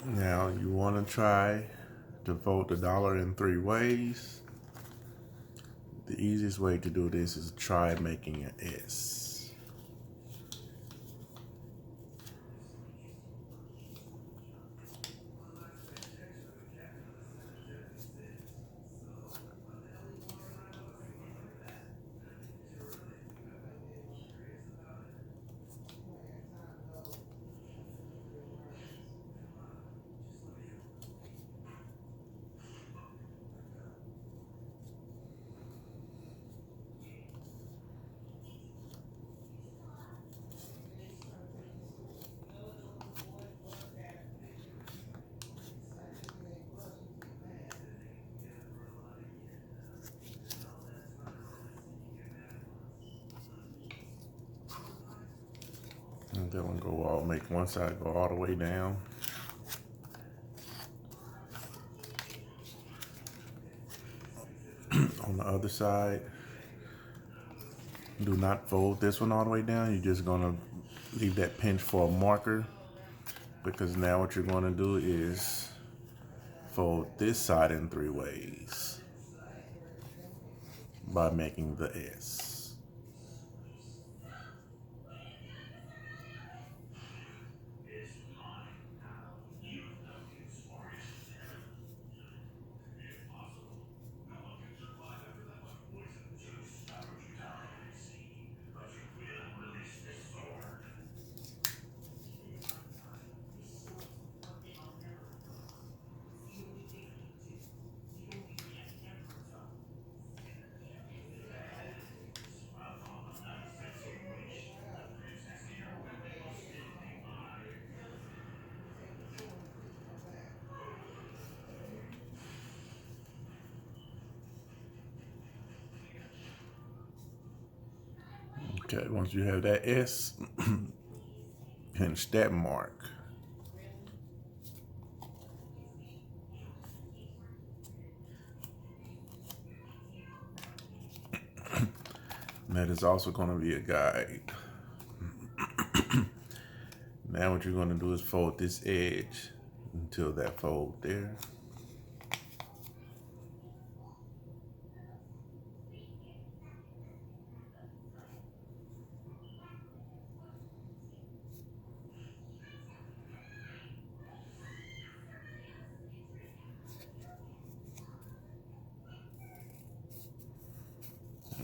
Now you want to try to fold the dollar in 3 ways. The easiest way to do this is try making an S. And then we'll go all make one side go all the way down. On the other side, do not fold this one all the way down. You're just gonna leave that pinch for a marker, because now what you're gonna do is fold this side in 3 ways by making the S. Okay, once you have that S, pinch that mark. And that is also going to be a guide. Now what you're going to do is fold this edge until that fold there.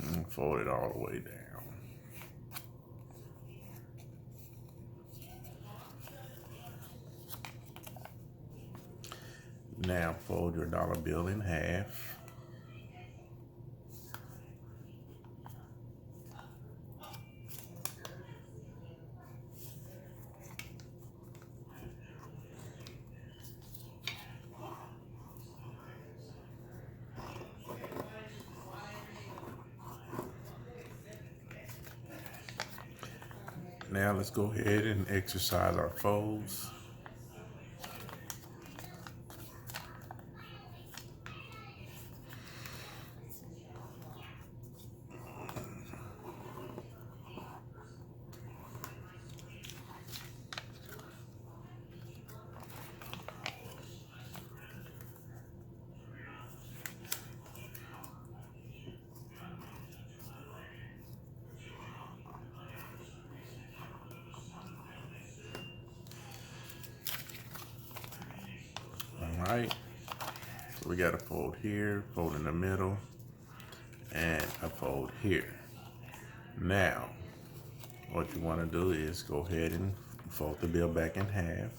And fold it all the way down. Now fold your dollar bill in half. Now let's go ahead and exercise our folds. All right, so we got a fold here, fold in the middle, and a fold here. Now, what you want to do is go ahead and fold the bill back in half.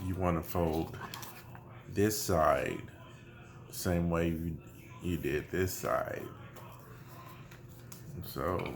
You want to fold this side the same way you did this side. So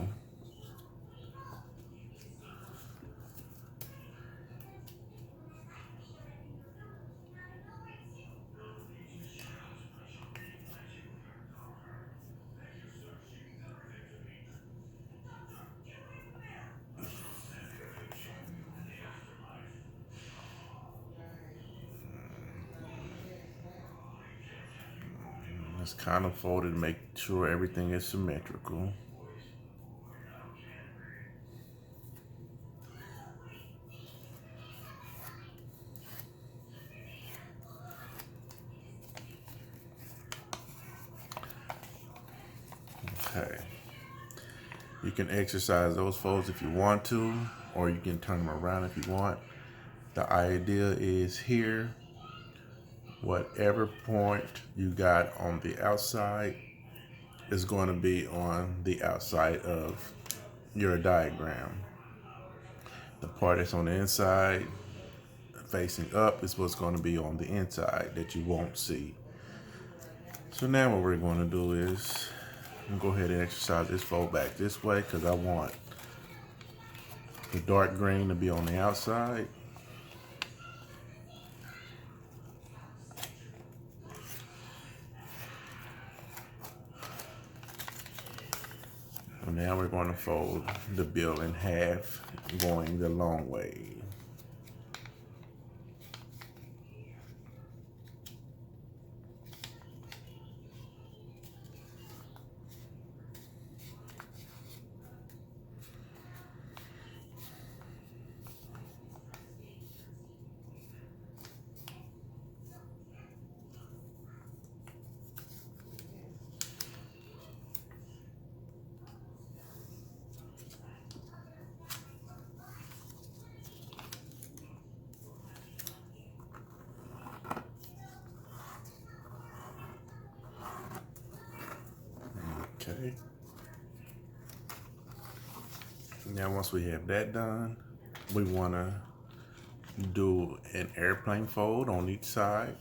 it's kind of folded to make sure everything is symmetrical. You can exercise those folds if you want to, or you can turn them around if you want. The idea is here, whatever point you got on the outside is going to be on the outside of your diagram. The part that's on the inside facing up is what's going to be on the inside that you won't see. So now what we're going to do is go ahead and exercise this fold back this way, because I want the dark green to be on the outside. And now we're going to fold the bill in half, going the long way. Okay. Now once we have that done, we want to do an airplane fold on each side.